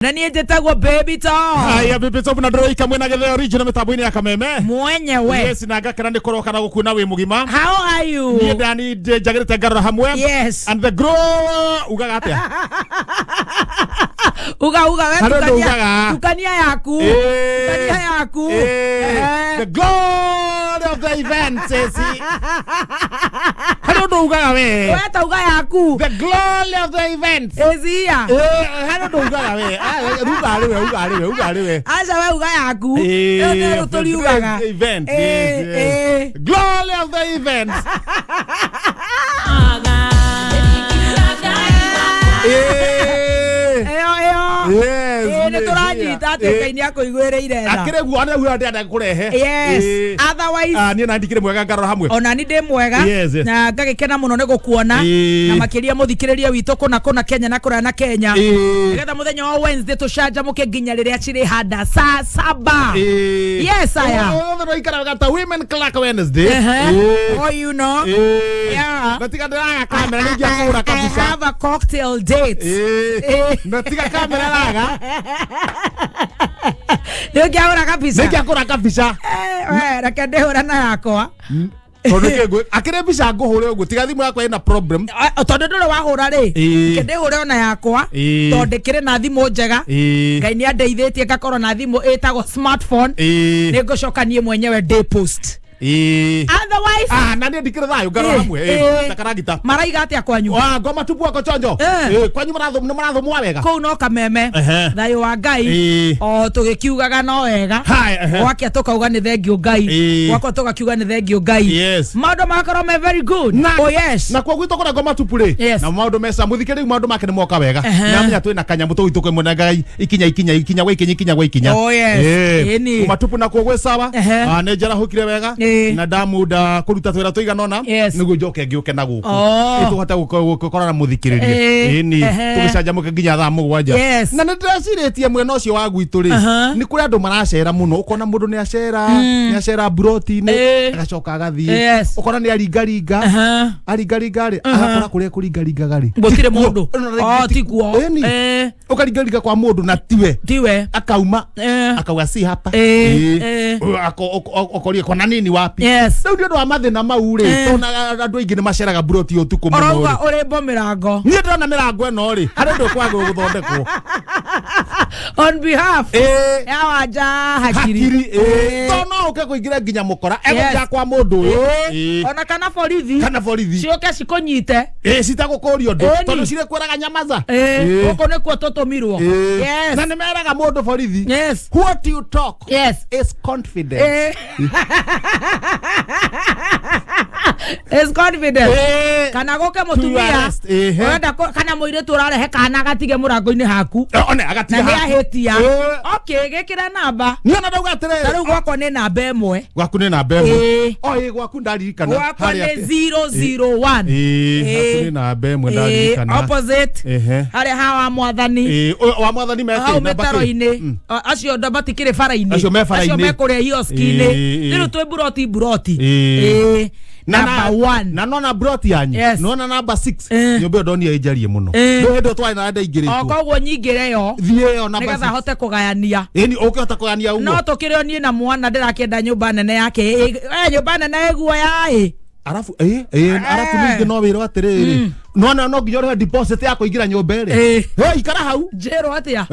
Nani ejetagwo baby to. Haya baby to na ndoro ikamwe na gethe original metaboini ya kameme. Mwenyewe. Yes na ngakira ndi koroka na gukuna wi mugima. How are you? Ni ndani njagirite ngarora hamwe. Yes. And the grow ugaga atia. Uga tukania yaku. Tukania yaku. The glory of the event says he. Hello do ugaga we. Weta uga yaku. The glory of the event. Ezia. Hello do ugaga we. Ugale we. Acha we uga yaku. Eo tori ugaga. Event. Glory of the event. Yes. Netoranyita tekaini yako igwereire tha. Akire guana huyo ndenda kurehe. Yes. Otherwise ni na ndikire mwega ngarora hamwe. Ona ni ndi mwega na ngagikena muno ne gukuona na makiria muthikiriria wito kona Kenya na kora na Kenya. Nigetha muthenya wa Wednesday tushanja muke nginya riria chiri hada saa 7. Yes aya. Ono ikara gata Women Clock Wednesday. Oh you know. Yeah. Natika ndara kamera ni ngakura kabisa. Have a cocktail date. Natika kamera laga. Ngiakura kabisa. Ngiakura kabisa. Rakende hora na yakwa. Tondu akire bica nguhure uguo tiga thimu yakwa ina problem. Tondu ndoro wahura ri kende hure ona yakwa tondu kire na thimu njega ngai ni andeithitie ngakorwo na thimu etagwo smartphone ni ngucokanie mwenyewe day post. Otherwise nani ndikire thayo ngaro hamwe takaragita maraiga atia kwanyu ngoma tupu ako chonjo kwanyu maratho mwega ko no kameme thayo wa ngai o tugikiugaga no wega gwake tukauga ni thengio ngai gwako tugakiuga ni thengio ngai maundu makorwo me very good. Oh yes na kwa gwito kora ngoma tupu ri na maundu mesa muthikiri maundu make ni moka wega na menya twina kanyamu tuituke mwe na ngai ikinya gwa ikinya. Oh yes ni matupu na kwa gwe sawa ne jara hukire wega na damuda kuruta twira tuiganona niguo njoke ngiuke na guku ituhote gukora na muthikiririe ni tugicanja muke nginya thaa 7 na ndiraciritie mwena ucio wa gwitu ri ni kuri andu maracera muno ukona mundu ni acera broti ni agacoka agathie ukona ni aringaringa ri agakora kuria kuringaringa gari gutire mundu tiguo ukaringaringa kwa mundu na tiwe akauma akauga si hapa okorie kona nini wapi ndio ndio wa mathina mau ri tona andu aingi ni maceraga broti utuku muno oroga uri bo mirango ni ndona mirango eno ri hari ndu kwagwo guthondekwo on behalf ya wanja hakiri tona uke kuingira nginya mukora ego kwa mundu uyu ona kana borithi cioke cikunyite citagukurio ndu tondu cire kweraga nyamaza uko ne kwa totomirwo na ni meraga mundu borithi what you talk is confidence is confident kana goke mutumia wenda kana muiretu urarehe kana gatige murango-ini haku one agatiga na ni ahitia okay gekira namba ni ona ndauga atiriri taru gwako ni namba imwe gwaku ni namba imwe gwaku ndaririkana gwako ni 001 gwaku ni namba imwe ndaririkana opposite hari hawa mwathani wa mwathani meke metaro-ini acio ndabatikire bara-ini acio mekuria hiyo skini niru twi buroti Number 1 na nona broti yanyu nona number 6 nyombe ndonia ijarie muno ndo hendo twai na nda ingirito kogwo nyingire yo thie yo number 6 nigetha hote kugayania ni ukihota kugayania uguo no tukire nie na mwana ndirakenda nyumba nene yake nyumba nene eguo yai arafu ningi no wira atiriri nona no nginya ore deposit ya kuingira nyumba iri ikara hau jero atia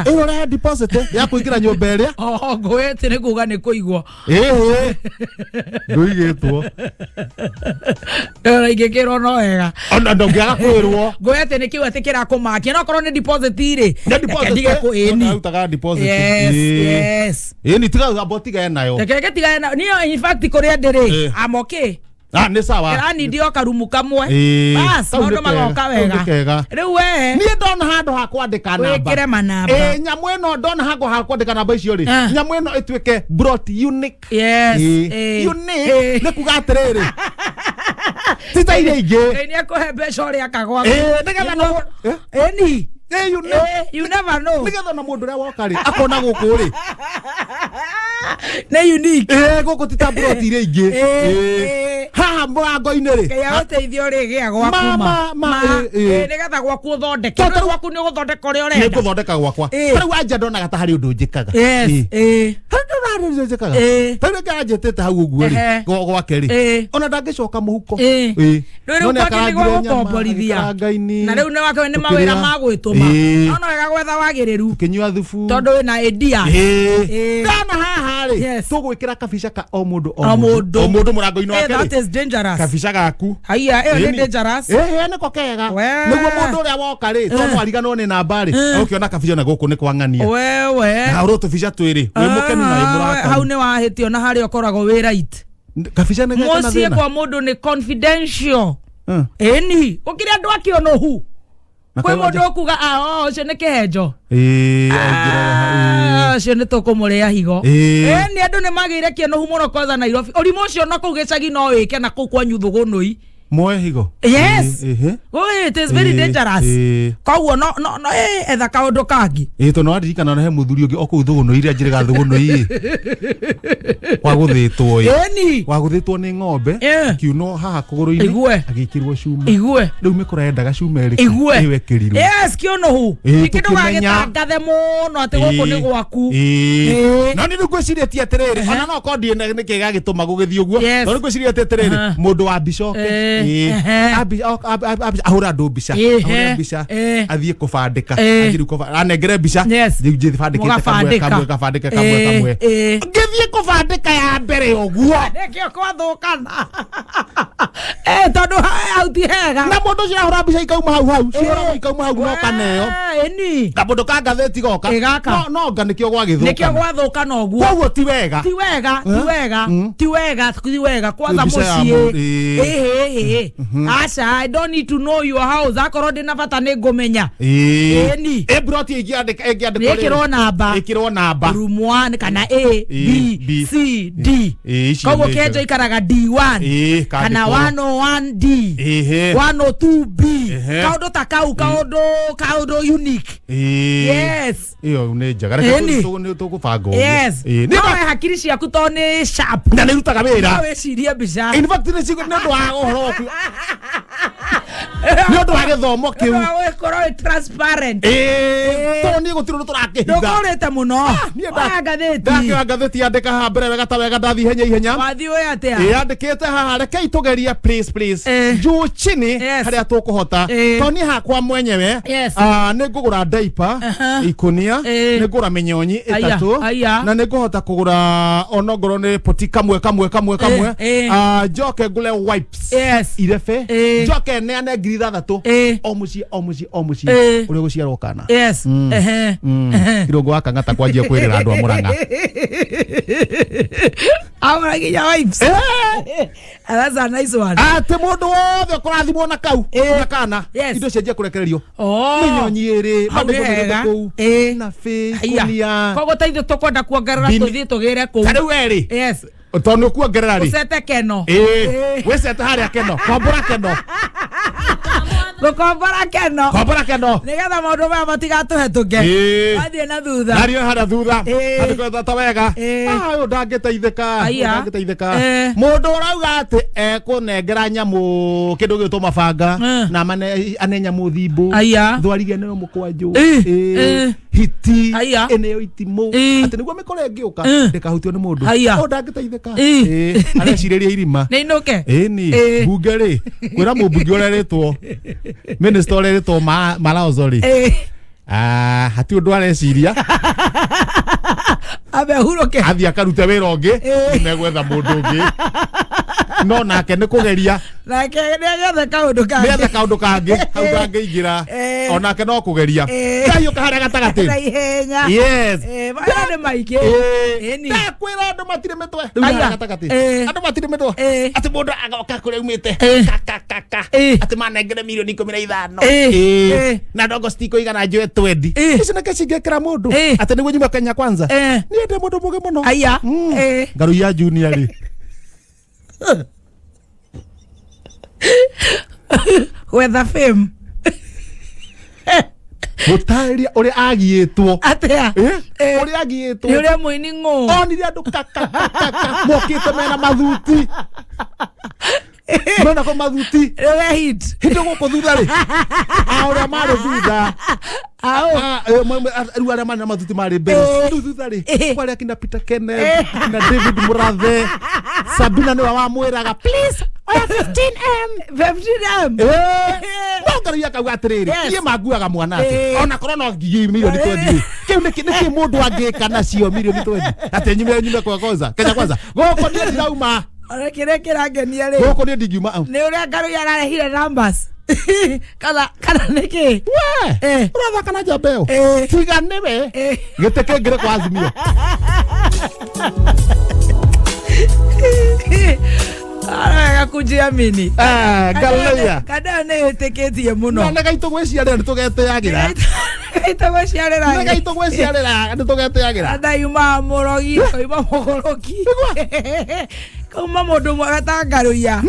ore deposit ya kuingira nyumba iri ngwete ni kuga ni kuigwa nduigitwo ingikirwo no wega ona ndongiaga kwirwo ngwete ni kiwete kira kumakia no korwo ni deposit iri ndige ku ni utaga deposit yes ni tiga botiga nayo keke tiga nayo niyo in fact kuria ndiri amoke ni sawa yani ndio karumu kamwe bas maundu magoka wega riu we ni ndona handu ha kwandika namba wikire manamba nyamu ino ndona handu ha kwandika namba icio ri nyamu ino itwike brought unique unique ni kuga atiriri tita ile ingi ni akuhe mbeca uria akagwa nigetha no ni you never know nigetha na mundu ria woka ri akona guku ri ne unique guku tita brought ile ingi ha haha mũrango-inĩ rĩ kaya ũteithio rĩgĩa gwakuma nĩgetha gwaku ũthondeke gwaku nĩ gũthondeka ũrĩa ũrenda nĩ gũthondeka gwakwa rĩu anja ndonaga ta harĩ ũndũ njĩkaga Pere ka jetete hau uguo ri gwake ri ona ndangĩcoka mũhuko rĩu kwake nĩ gũkomborithia na rĩu nĩ wake nĩ mawĩra ma gwĩtũma no wega gwetha wagĩrĩru kinyua thubu tondũ wĩna idea ndana haha ri tũgwĩkĩra kabica ka o mũndũ mũrango-inĩ wake that is dangerous kabica gaku haya ĩyo nĩ dangerous nĩko kega nĩguo mũndũ ũrĩa woka ri tondũ ariganwo nĩ namba ri ũkĩona kabica na gũkũ nĩ kwang'ania wewe na ũrũ tũbica twĩrĩ wĩ mũkenu na wĩ mũrakaru hau nĩ wahĩtio na harĩa ũkoragwo wĩ right kabica nĩ gĩkana thĩna mũciĩ kwa mũndũ nĩ confidential ĩni ũkĩrĩ andũ akĩona hu kwĩ mũndũ ũkuga ũcio nĩ kĩhenjo ũcio nĩ tũkũmũrĩa higo nĩ andũ nĩ magĩire kĩonohu mũno kwanza Nairobi ũrimũ ũcio no kũu gĩcagi no wĩke na kũu kwanyu thũgũnũi moe higo yes it is very dangerous koguo no etha kaũndũ kangi to no aririkana no he mũthuri ũngĩ okũu thũgũnũ iria njĩrĩga thũgũnũ wagũthĩtwo wagũthĩtwo nĩ ng'ombe kiuno haha kũgũrũ-inĩ agĩkĩrwo cuma rĩu mĩkora yendaga cuma ĩrĩkũ ĩwekĩrirwo yes kĩonohu kĩndũ gagĩtangathe mũno atĩ gũkũ nĩ gwaku no nĩ ngwĩcirĩtie atĩrĩrĩ ona no kondie nĩ kĩga gĩtũma gũgĩthiĩ ũguo no nĩ ngwĩcirĩtie atĩrĩrĩ mũndũ wa mbicoke ahura ndo mbica athiĩ kũbandĩka anengere mbica thiĩ bandĩkĩte kamwe ngĩthiĩ kũbandĩka ya mbere ũguo nĩkĩo kwathũkana tondũ hau ti hega na mũndũ ũcio ahura mbica ikauma hau no kaneo na mũndũ ka ngathĩti goka no nga nĩkĩo gwathũkana ũguo koguo ti wega kwanza mũciĩ Asha, I don't need to know your house. Akorwo ndina bata nĩ ngũmenya. Eni. Broti ĩkĩrwo namba. Room 1 kana A, B, C, D. Koguo kĩenjo ikaraga D1. Kana 101D. 102B. Kaũndũ ta kau, kaũndũ unique. Yes. Iyo nĩ njega. Nĩ tũgũbanga. Yes. No hakiri ciaku to nĩ sharp. Na nĩ rutaga wĩra. No wĩcirie mbica. In fact nĩ ũndũ wa ũhoro nĩ ũndũ wa gĩthomo kĩu wĩkorwo transparent tondũ niĩ gũtirĩ ũndũ tũrakĩhitha ndũkũrĩte mũno ndakĩoya ngathĩti yandĩka haha mbere wega ta wega ndathiĩ ihenya wathiĩ ũĩ atĩa yandĩkĩte haha rekei tũgeria please juu chini harĩa tũkũhota tondũ niĩ hakwa mwenyewe nĩ ngũgũra diaper ikonia nĩ ngũgũra mĩnyonyi ĩtatũ na nĩ ngũhota kũgũra onongorwo nĩ poti kamwe njoke ngũre wipes irebe njoke neane ngiri 6 o mũciĩ ũrĩa gũciarwo kana kirũngo waka ngata kwanjia kwĩrĩra andũ a Mũrang'a awara ginya wipes that's a nice one atĩ mũndũ wothe ũkũrathimwo na kau na kana indo cianjia kũrekererio mĩnyonyi ĩrĩ mandĩko kũu na fĩkunia koguo taithũ tũkwenda kuongerera tũthiĩ tũgĩre kũu tarĩu erĩ tondũ kuongerera rĩ ũcete keno wĩcete harĩa keno kombora keno gũkombora keno nĩgetha maũndũ maya matigatũhetũke wathiĩ na thutha nario harĩa thutha andĩkwo ta wega ũyũ ndangĩteithĩka mũndũ ũrauga atĩ ekũnengera nyamũ kĩndũ gĩtwo mabanga na ane nyamũ thimbũ thwarigia nĩyo mũkwanjũ hiti ĩnĩyo itimũ atĩ nĩguo mĩkora ĩngĩũka ndĩkahutio nĩ mũndũ ũyũ ndangĩteithĩka arecirĩria irima nĩ inũke ĩni mbunge rĩ kwĩra mũmbunge ũrĩa rĩtwo minister ũrĩa rĩtwo Malauzo rĩ hati ũndũ areciria abehuroke athiĩ akarute wĩra ũngĩ megwetha mũndũ ũngĩ no nake nĩ kũgeria nake nĩgetha kaũndũ kangĩ hau ndangĩingĩra onake no kũgeria ndaiũka harĩa gatagatĩ na ihenya maya nĩ maingĩ ndakwĩra andũ matirĩ mĩtwe rĩu harĩa gatagatĩ andũ matirĩ mĩtwe atĩ mũndũ agoka kũrĩa umĩte atĩ manengere mirioni 15 na ndongo citikũigana njoe 20 ici nĩkĩ cingĩkĩra mũndũ atĩ nĩguo nyuma Kenya Kwanza niĩ ndĩ mũndũ mũgĩ mũno ngaru ya junior rĩ wether fame Mutaria ore agiyetwo atia ore agiyetwo ni ore muini ngo onire andu kaka mokite mena mathuti Mbona kwa mathuti we hit hito guko thutha ri aura mari thutha ruara mana mathuti mari mbere thutha ri kwari akina Peter Kenneth na David Murathe Sabina ni wa mwiraga please oya 15M Ngaruya kauga atiriri ie maguaga mwana ati ona korona ngigi milioni 20 kiu niki mundu angika nacio milioni 20 ati nyume kwa kwanza goko ni ndirauma kire kirangenia ri goko ni ndingiuma ni uria Ngaruya ararehire numbers kana niki we uratha kana jambeo tiga niwe giteke ngire kwa Azimio Ara kujiamini Ngaruya kada ne teketie muno na gaito gwiciarira tugeteagira gaito gwiciarira tugeteagira ada yuma murogi koima mogoroki kuma mundu mwega ta Ngaruya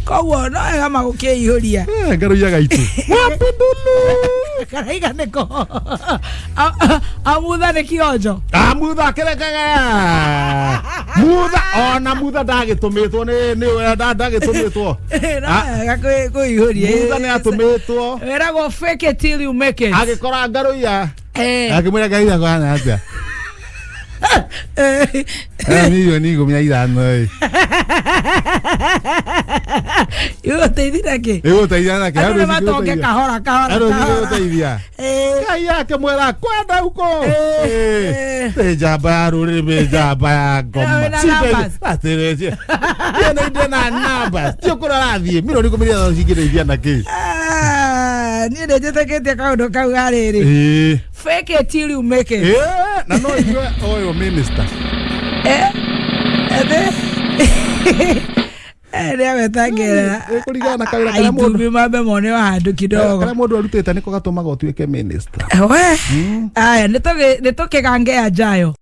koguo no ega magukiihuria Ngaruya gaitu wapindulu karaiga niko amutha ni kionjo amutha kerekaga mutha ona mutha ndagitumitwo ni wenda ndagitumitwo ega kuihuria mutha ni atumitwo eragwo fake it till you make it agikora Ngaruya akimwira Ngaruya kwana atia milioni 15 Yo teithira ki ano matoke kahora teithia kai yake mwera kwenda huko jamba ruri jamba ya ngoma atereje yena ndena namba tio kurara thie milioni 15 cingirithia na ki ni ndejeteketie kaundu kau gariri fake it till you make it na no iwe oyo minister Ria wetangera kurigana kawira kana mundu bimambe mone wa handu kidogo kana mundu arutite niko gatuma gotwike minister we aya nitoke gange ajayo